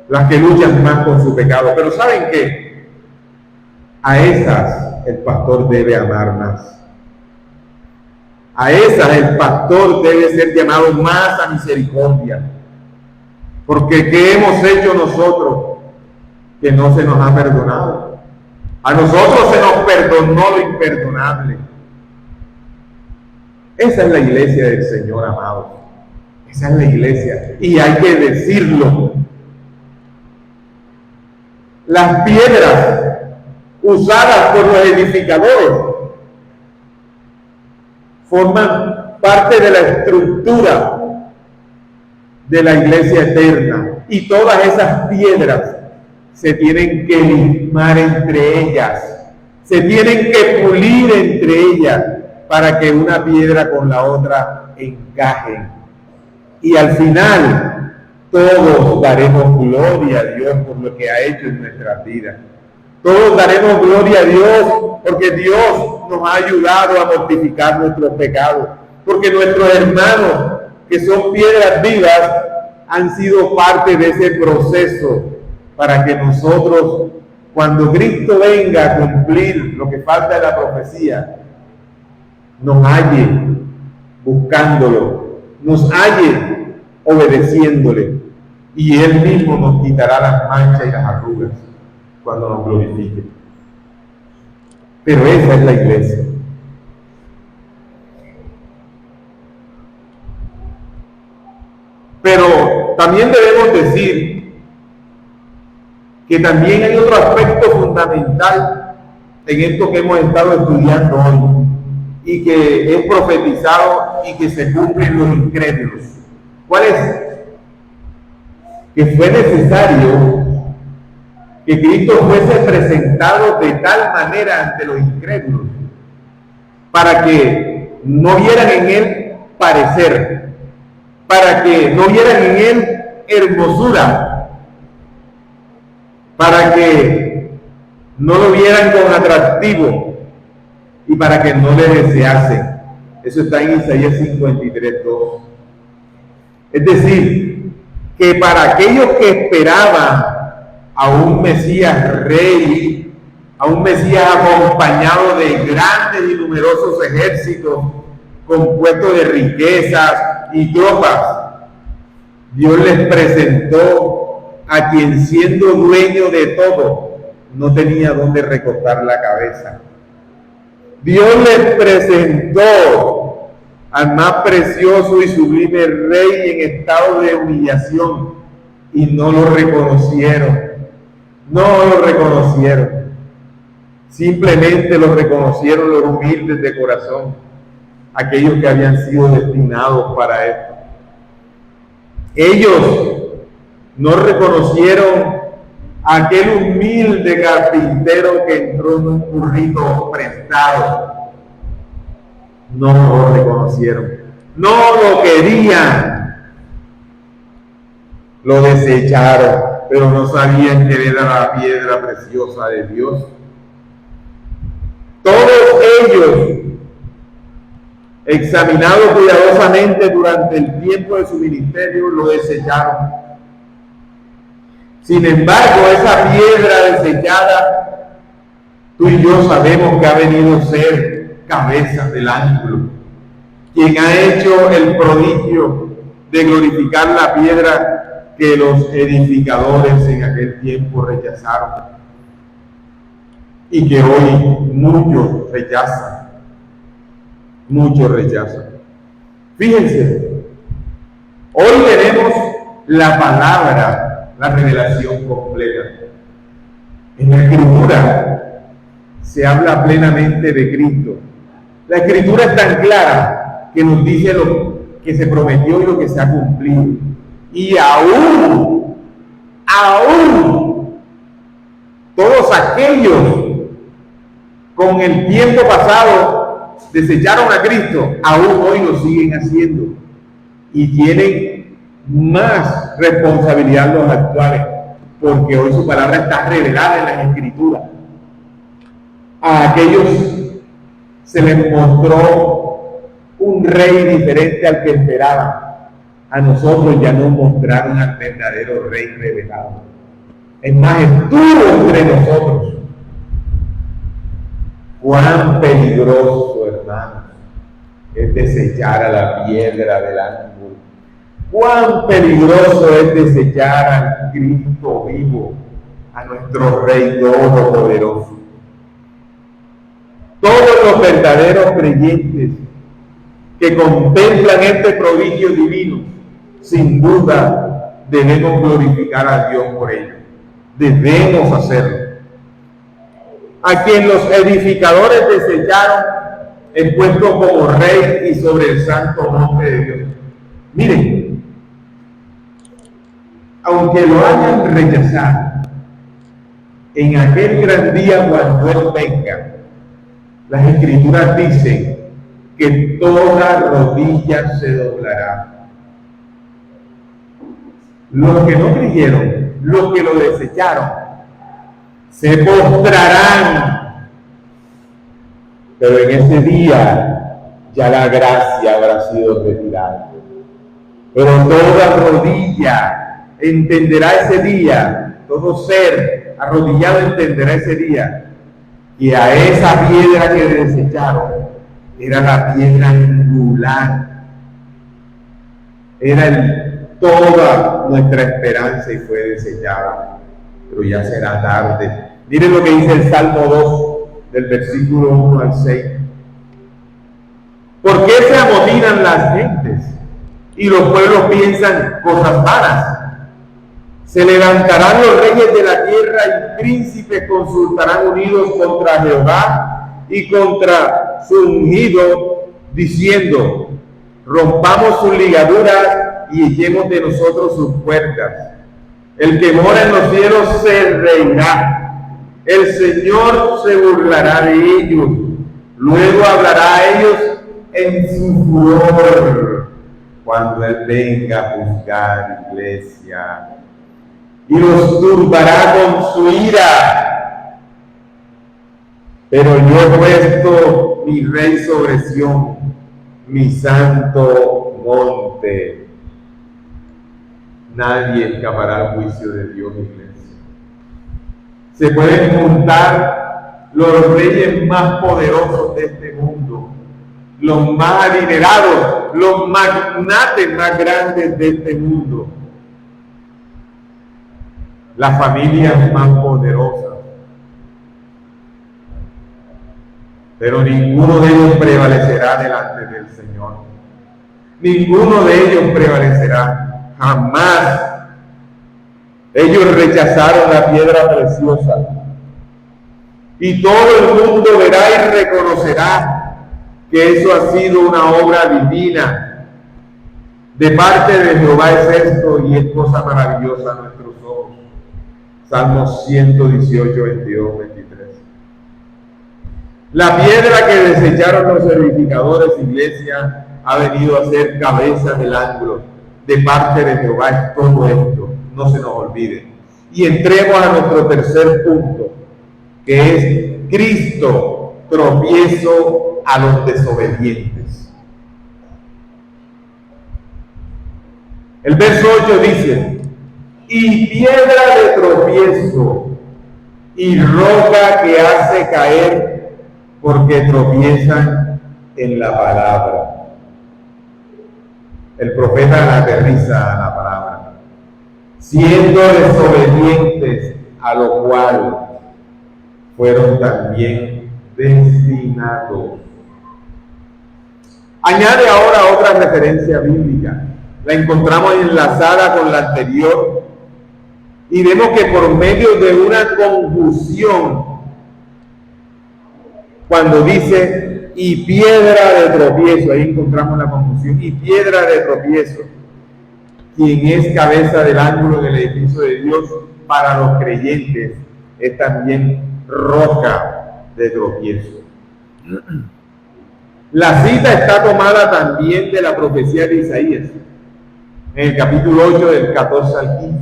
las que luchan más con su pecado. Pero ¿saben qué? A esas el pastor debe amar más. A esas el pastor debe ser llamado más a misericordia. Porque ¿qué hemos hecho nosotros que no se nos ha perdonado? A nosotros se nos perdonó lo imperdonable. Esa es la iglesia del Señor, amado. Esa es la iglesia. Y hay que decirlo. Las piedras usadas por los edificadores forman parte de la estructura de la iglesia eterna. Y todas esas piedras se tienen que limar entre ellas. Se tienen que pulir entre ellas para que una piedra con la otra encajen. Y al final, todos daremos gloria a Dios por lo que ha hecho en nuestras vidas. Todos daremos gloria a Dios porque Dios nos ha ayudado a mortificar nuestros pecados. Porque nuestros hermanos, que son piedras vivas, han sido parte de ese proceso para que nosotros, cuando Cristo venga a cumplir lo que falta de la profecía, nos halle buscándolo, nos halle obedeciéndole, y Él mismo nos quitará las manchas y las arrugas cuando nos glorifique. Pero esa es la iglesia. Pero también debemos decir que también hay otro aspecto fundamental en esto que hemos estado estudiando hoy y que es profetizado y que se cumple en los incrédulos. ¿Cuál es? Que fue necesario que Cristo fuese presentado de tal manera ante los incrédulos para que no vieran en Él parecer, para que no vieran en Él hermosura, para que no lo vieran con atractivo y para que no le deseasen. Eso está en Isaías 53:2. Es decir, que para aquellos que esperaban a un Mesías rey, a un Mesías acompañado de grandes y numerosos ejércitos compuestos de riquezas y tropas, Dios les presentó a quien, siendo dueño de todo, no tenía dónde recostar la cabeza. Dios les presentó al más precioso y sublime rey en estado de humillación y no lo reconocieron. No lo reconocieron. Simplemente lo reconocieron los humildes de corazón, aquellos que habían sido destinados para esto. Ellos no reconocieron a aquel humilde carpintero que entró en un burrito prestado. No lo reconocieron, no lo querían, lo desecharon, pero no sabían que era la piedra preciosa de Dios. Todos ellos, examinados cuidadosamente durante el tiempo de su ministerio, lo desecharon. Sin embargo, esa piedra desechada, tú y yo sabemos que ha venido a ser cabeza del ángulo, quien ha hecho el prodigio de glorificar la piedra que los edificadores en aquel tiempo rechazaron y que hoy muchos rechazan. Muchos rechazan. Fíjense, hoy tenemos la palabra, la revelación completa. En la Escritura se habla plenamente de Cristo. La Escritura es tan clara que nos dice lo que se prometió y lo que se ha cumplido. Y aún todos aquellos con el tiempo pasado desecharon a Cristo, aún hoy lo siguen haciendo y tienen más responsabilidad los actuales, porque hoy su palabra está revelada en las Escrituras. A aquellos se les mostró un rey diferente al que esperaban. A nosotros ya nos mostraron al verdadero rey revelado. Es más, estuvo entre nosotros. Cuán peligroso, hermanos, es desechar a la piedra del ángulo. Cuán peligroso es desechar al Cristo vivo, a nuestro Rey todopoderoso. Todos los verdaderos creyentes que contemplan este prodigio divino sin duda debemos glorificar a Dios por ello. Debemos hacerlo. A quien los edificadores desecharon, es puesto como rey y sobre el santo monte de Dios. Miren, aunque lo hayan rechazado, en aquel gran día cuando Él venga, las Escrituras dicen que toda rodilla se doblará. Los que no creyeron, los que lo desecharon, se postrarán. Pero en ese día ya la gracia habrá sido retirada. Pero toda rodilla entenderá ese día, todo ser arrodillado entenderá ese día, que a esa piedra que desecharon era la piedra angular, era toda nuestra esperanza y fue desechada. Pero ya será tarde. Miren lo que dice el Salmo 2, del versículo 1 al 6. ¿Por qué se amotinan las gentes y los pueblos piensan cosas malas? Se levantarán los reyes de la tierra y príncipes consultarán unidos contra Jehová y contra su ungido, diciendo: rompamos sus ligaduras y echemos de nosotros sus puertas. El que mora en los cielos se reirá. El Señor se burlará de ellos. Luego hablará a ellos en su furor, cuando Él venga a juzgar, iglesia, y los turbará con su ira. Pero yo he puesto mi rey sobre Sión, mi santo monte. Nadie escapará al juicio de Dios, iglesia. Se pueden juntar los reyes más poderosos de este mundo, los más adinerados, los magnates más grandes de este mundo, las familias más poderosas, pero ninguno de ellos prevalecerá delante del Señor. Ninguno de ellos prevalecerá, jamás. Ellos rechazaron la piedra preciosa, y todo el mundo verá y reconocerá que eso ha sido una obra divina. De parte de Jehová es esto, y es cosa maravillosa a nuestros ojos. Salmos 118, 22, 23. La piedra que desecharon los edificadores, iglesia, ha venido a ser cabeza del ángulo. De parte de Jehová es todo esto. No se nos olvide. Y entremos a nuestro tercer punto, que es Cristo, tropiezo a los desobedientes. El verso 8 dice: y piedra de tropiezo y roca que hace caer, porque tropiezan en la palabra. El profeta la aterriza a la palabra. Siendo desobedientes, a lo cual fueron también destinados. Añade ahora otra referencia bíblica. La encontramos enlazada con la anterior y vemos que por medio de una confusión, cuando dice y piedra de tropiezo, ahí encontramos la confusión, y piedra de tropiezo, quien es cabeza del ángulo del edificio de Dios para los creyentes, es también roca de tropiezo. La cita está tomada también de la profecía de Isaías, en el capítulo 8 del 14 al 15,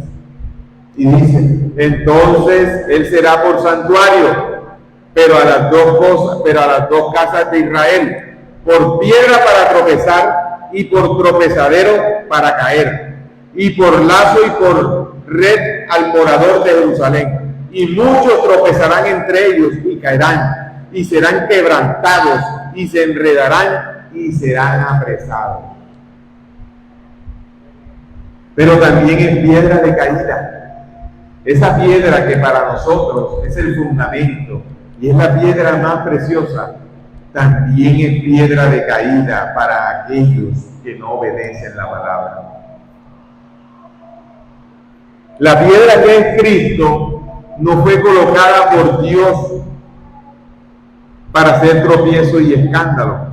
y dice: entonces él será por santuario, pero a las dos casas de Israel, por piedra para tropezar y por tropezadero para caer, y por lazo y por red al morador de Jerusalén. Y muchos tropezarán entre ellos y caerán, y serán quebrantados, y se enredarán y serán apresados. Pero también es piedra de caída. Esa piedra que para nosotros es el fundamento y es la piedra más preciosa, también es piedra de caída para aquellos que no obedecen la palabra. La piedra que es Cristo no fue colocada por Dios para hacer tropiezo y escándalo.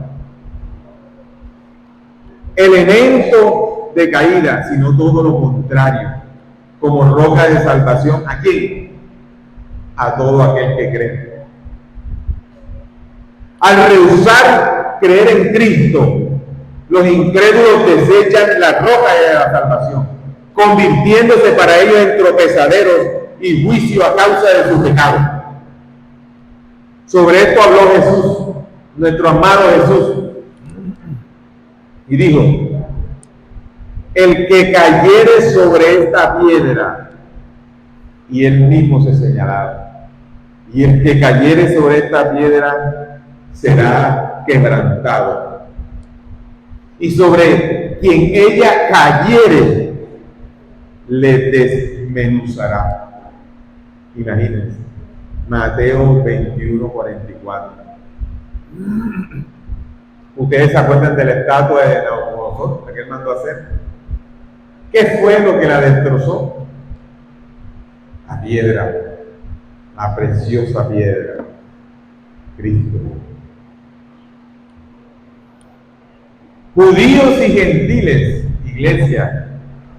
Elemento de caída, sino todo lo contrario, como roca de salvación. ¿A quién? A todo aquel que cree. Al rehusar creer en Cristo, los incrédulos desechan la roca de la salvación, convirtiéndose para ellos en tropezaderos y juicio a causa de su pecado. Sobre esto habló Jesús, nuestro amado Jesús, y dijo: el que cayere sobre esta piedra, y él mismo se señalaba, y el que cayere sobre esta piedra será quebrantado, y sobre quien ella cayere le desmenuzará. Imagínense, Mateo 21:44. Ustedes se acuerdan de la estatua de Nabucodonosor, la que él mandó a hacer. ¿Qué fue lo que la destrozó? La piedra, la preciosa piedra, Cristo. Judíos y gentiles, iglesia,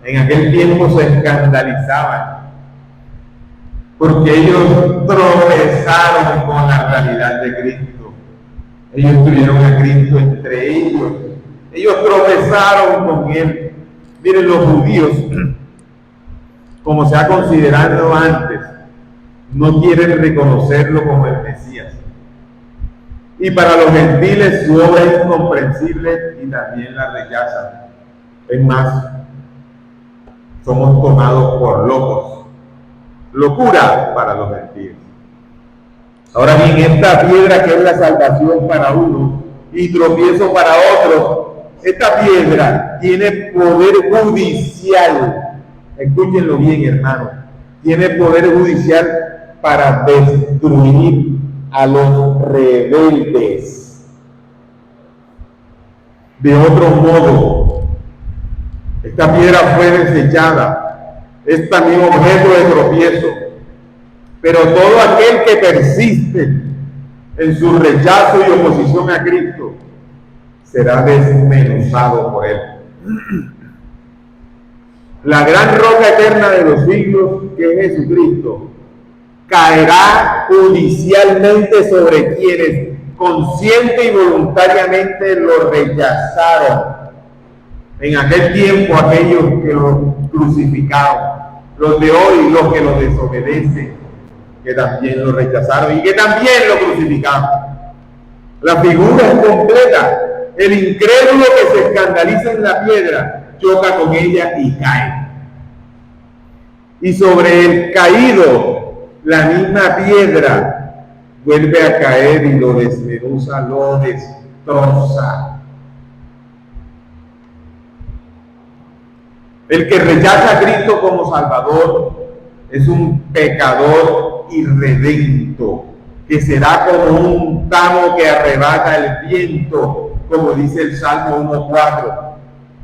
en aquel tiempo se escandalizaban porque ellos tropezaron con la realidad de Cristo. Ellos tuvieron a Cristo entre ellos. Ellos tropezaron con Él. Miren, los judíos, como se ha considerado antes, no quieren reconocerlo como el Mesías. Y para los gentiles su obra es incomprensible y también la rechazan. Es más, somos tomados por locos. Locura para los gentiles. Ahora bien, esta piedra que es la salvación para uno y tropiezo para otros, esta piedra tiene poder judicial. Escúchenlo bien, hermano. Tiene poder judicial para destruir a los rebeldes. De otro modo, esta piedra fue desechada. Es también objeto de tropiezo. Pero todo aquel que persiste en su rechazo y oposición a Cristo será desmenuzado por Él. La gran roca eterna de los siglos, que es Jesucristo, caerá judicialmente sobre quienes consciente y voluntariamente lo rechazaron. En aquel tiempo, aquellos que lo crucificaron, los de hoy, los que lo desobedecen, que también lo rechazaron y que también lo crucificaron. La figura es completa. El incrédulo que se escandaliza en la piedra choca con ella y cae. Y sobre el caído, la misma piedra vuelve a caer y lo desmenuza, lo destroza. El que rechaza a Cristo como Salvador es un pecador irredento, que será como un tamo que arrebata el viento, como dice el Salmo 1:4.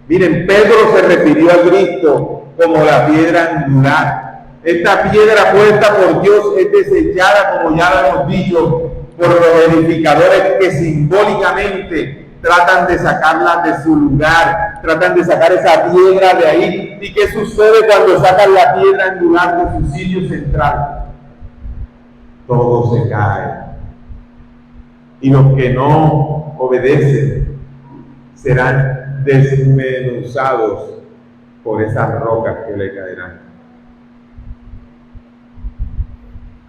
Miren, Pedro se refirió a Cristo como la piedra angular. Esta piedra puesta por Dios es desechada, como ya lo hemos dicho, por los edificadores que simbólicamente tratan de sacarla de su lugar, tratan de sacar esa piedra de ahí. ¿Y qué sucede cuando sacan la piedra angular de su sitio central? Todo se cae. Y los que no obedecen serán desmenuzados por esas rocas que le caerán.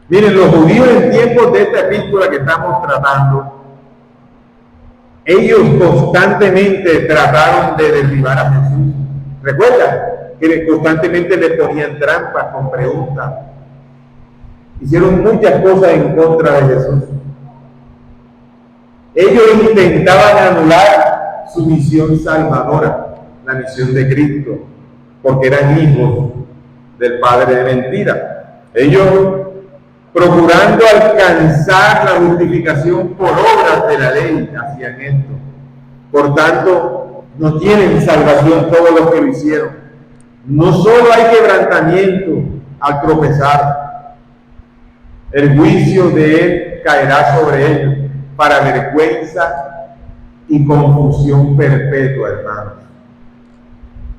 Miren, los judíos en tiempos de esta epístola que estamos tratando, ellos constantemente trataron de derribar a Jesús. ¿Recuerdan? Que constantemente le ponían trampas con preguntas. Hicieron muchas cosas en contra de Jesús. Ellos intentaban anular su misión salvadora, la misión de Cristo, porque eran hijos del padre de mentira. Ellos, procurando alcanzar la justificación por obras de la ley, hacían esto. Por tanto, no tienen salvación todos los que lo hicieron. No solo hay quebrantamiento al tropezar, el juicio de Él caerá sobre ellos para vergüenza y confusión perpetua, hermanos.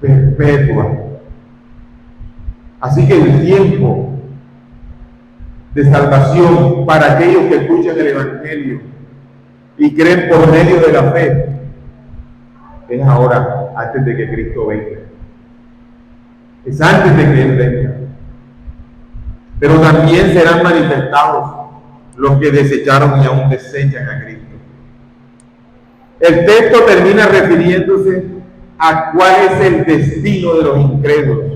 Perpetua. Así que el tiempo de salvación para aquellos que escuchan el Evangelio y creen por medio de la fe es ahora, antes de que Cristo venga. Es antes de que Él venga. Pero también serán manifestados los que desecharon y aún desechan a Cristo. El texto termina refiriéndose a cuál es el destino de los incrédulos,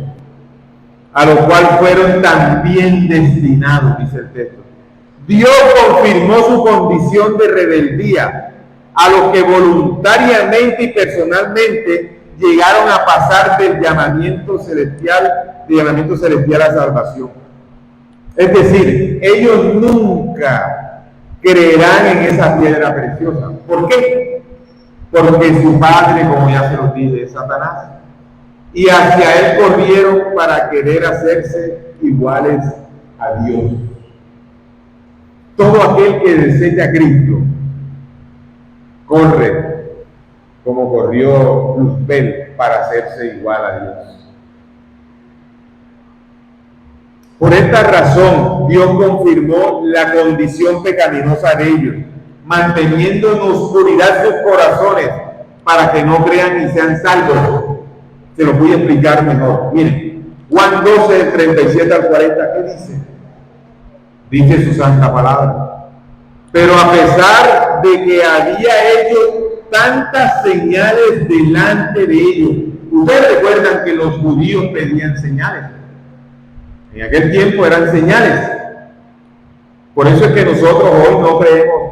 a lo cual fueron también destinados, dice el texto. Dios confirmó su condición de rebeldía a los que voluntariamente y personalmente llegaron a pasar del llamamiento celestial a salvación. Es decir, ellos nunca creerán en esa piedra preciosa. ¿Por qué? Porque su padre, como ya se los dije, es Satanás. Y hacia él corrieron para querer hacerse iguales a Dios. Todo aquel que desecha a Cristo corre como corrió Luzbel para hacerse igual a Dios. Por esta razón, Dios confirmó la condición pecaminosa de ellos, manteniendo en oscuridad sus corazones para que no crean y sean salvos. Se lo voy a explicar mejor. Miren, Juan 12, del 37 al 40, ¿qué dice? Dice su santa palabra. Pero a pesar de que había hecho tantas señales delante de ellos, ustedes recuerdan que los judíos pedían señales. En aquel tiempo eran señales. Por eso es que nosotros hoy no creemos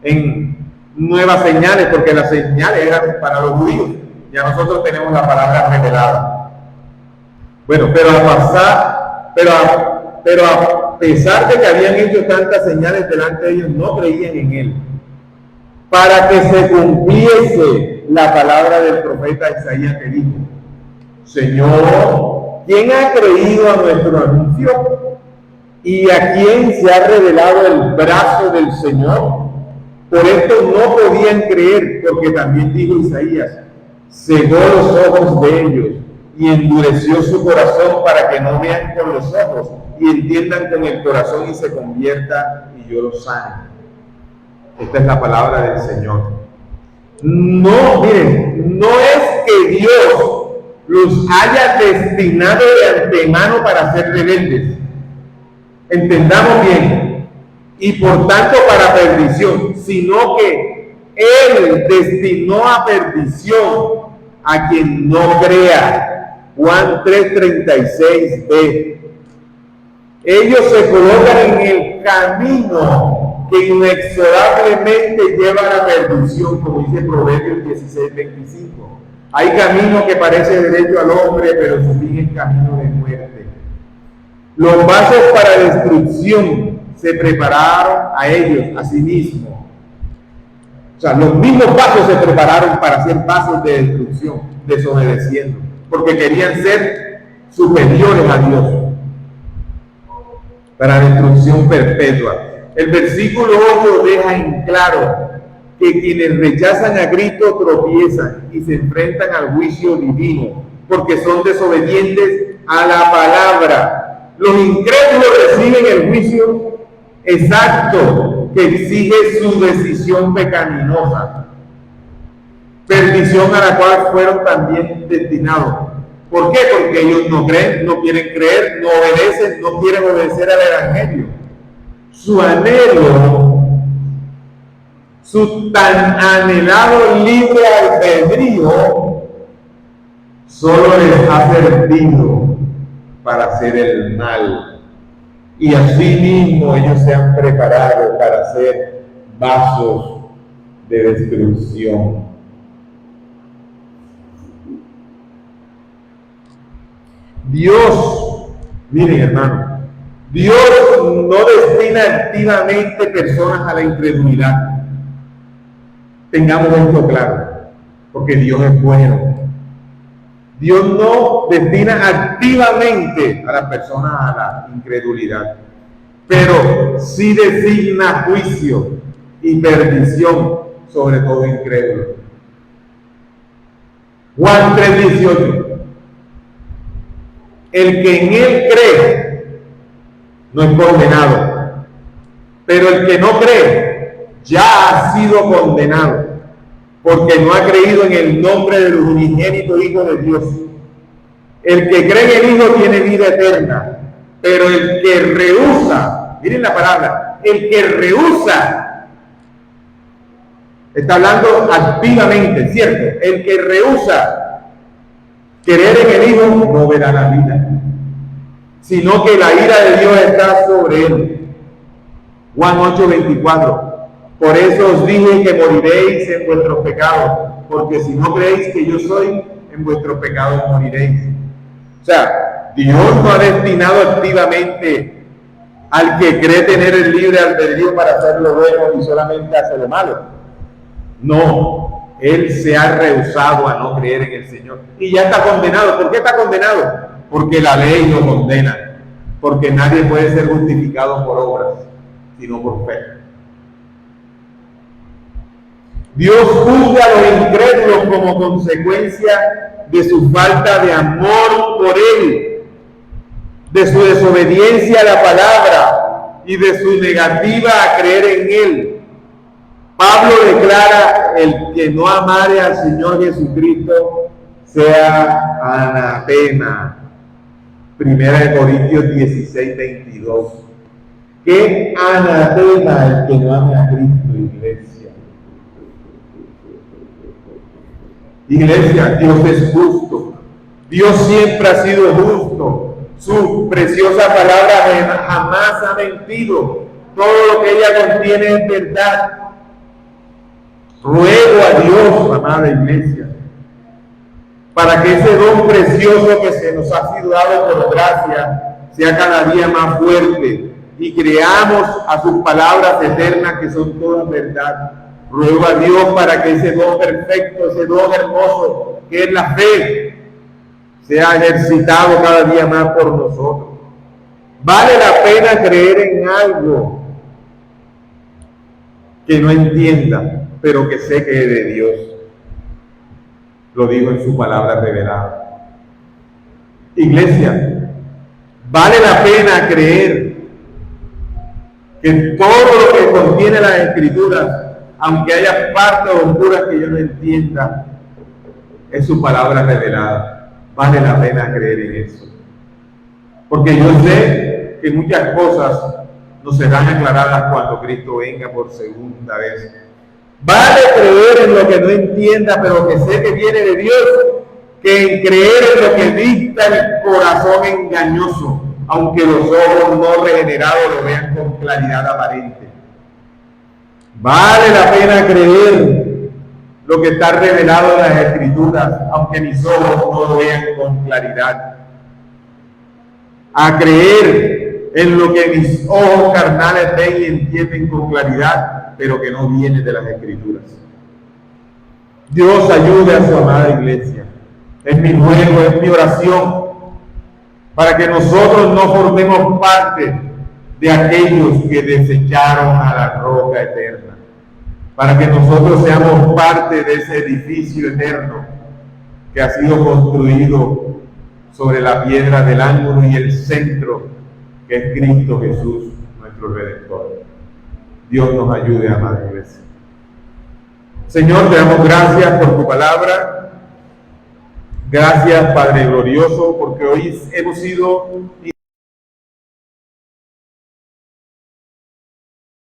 en nuevas señales, porque las señales eran para los judíos. Ya nosotros tenemos la palabra revelada. Bueno, pero a pesar de que habían hecho tantas señales delante de ellos, no creían en Él. Para que se cumpliese la palabra del profeta Isaías que dijo: Señor, ¿quién ha creído a nuestro anuncio? ¿Y a quién se ha revelado el brazo del Señor? Por esto no podían creer, porque también dijo Isaías: cegó los ojos de ellos y endureció su corazón para que no vean con los ojos y entiendan con el corazón y se convierta y yo los sane. Esta es la palabra del Señor. No, miren, no es que Dios los haya destinado de antemano para ser rebeldes. Entendamos bien. Y por tanto para perdición, sino que Él destinó a perdición a quien no crea. Juan 3:36b. Ellos se colocan en el camino que inexorablemente lleva a la perdición, como dice Proverbios 16:25. Hay camino que parece derecho al hombre, pero su fin es camino de muerte. Los vasos para destrucción se prepararon a ellos, a sí mismos. O sea, los mismos vasos se prepararon para ser vasos de destrucción, desobedeciendo, porque querían ser superiores a Dios, para destrucción perpetua. El versículo 8 deja en claro que quienes rechazan a Cristo tropiezan y se enfrentan al juicio divino, porque son desobedientes a la palabra. Los incrédulos reciben el juicio exacto que exige su decisión pecaminosa, perdición a la cual fueron también destinados. ¿Por qué? Porque ellos no creen, no quieren creer, no obedecen, no quieren obedecer al Evangelio. Su anhelo, su tan anhelado libre albedrío, solo les ha servido para hacer el mal. Y así mismo ellos se han preparado para ser vasos de destrucción. Dios, miren hermano, Dios no destina activamente personas a la incredulidad. Tengamos esto claro, porque Dios es bueno. Dios no destina activamente a las personas a la incredulidad, pero sí designa juicio y perdición sobre todo incrédulo. Juan 3:18. El que en él cree no es condenado, pero el que no cree ya ha sido condenado, porque no ha creído en el nombre del unigénito Hijo de Dios. El que cree en el Hijo tiene vida eterna, pero el que rehúsa, miren la palabra, el que rehúsa, está hablando activamente, ¿cierto? El que rehúsa creer en el Hijo no verá la vida, sino que la ira de Dios está sobre él. Juan 8:24. Por eso os dije que moriréis en vuestros pecados, porque si no creéis que yo soy, en vuestros pecados moriréis. O sea, Dios no ha destinado activamente al que cree tener el libre albedrío para hacer lo bueno y solamente hace lo malo. No, Él se ha rehusado a no creer en el Señor y ya está condenado. ¿Por qué está condenado? Porque la ley lo condena, porque nadie puede ser justificado por obras, sino por fe. Dios juzga a los incrédulos como consecuencia de su falta de amor por Él, de su desobediencia a la palabra y de su negativa a creer en Él. Pablo declara: el que no amare al Señor Jesucristo sea anatema. 1 Corintios 16:22. ¿Qué anatema el que no ame a Cristo, iglesia? Iglesia, Dios es justo. Dios siempre ha sido justo. Su preciosa palabra jamás ha mentido. Todo lo que ella contiene es verdad. Ruego a Dios, amada iglesia, para que ese don precioso que se nos ha sido dado por gracia sea cada día más fuerte y creamos a sus palabras eternas que son todas verdad. Ruego a Dios para que ese don perfecto, ese don hermoso que es la fe, sea ejercitado cada día más por nosotros. Vale la pena creer en algo que no entienda, pero que sé que es de Dios. Lo digo en su palabra revelada. Iglesia, vale la pena creer que todo lo que contiene las Escrituras, aunque haya partes oscuras que yo no entienda, es su palabra revelada. Vale la pena creer en eso. Porque yo sé que muchas cosas nos serán aclaradas cuando Cristo venga por segunda vez. Vale creer en lo que no entienda, pero que sé que viene de Dios, que en creer en lo que dicta el corazón engañoso, aunque los ojos no regenerados lo vean con claridad aparente. Vale la pena creer lo que está revelado en las Escrituras, aunque mis ojos no lo vean con claridad. A creer en lo que mis ojos carnales ven y entienden con claridad, pero que no viene de las Escrituras. Dios ayude a su amada iglesia. Es mi ruego, es mi oración, para que nosotros no formemos parte de aquellos que desecharon a la roca eterna, para que nosotros seamos parte de ese edificio eterno que ha sido construido sobre la piedra del ángulo y el centro, que es Cristo Jesús, nuestro Redentor. Dios nos ayude, amada iglesia. Señor, te damos gracias por tu palabra. Gracias, Padre glorioso, porque hoy hemos sido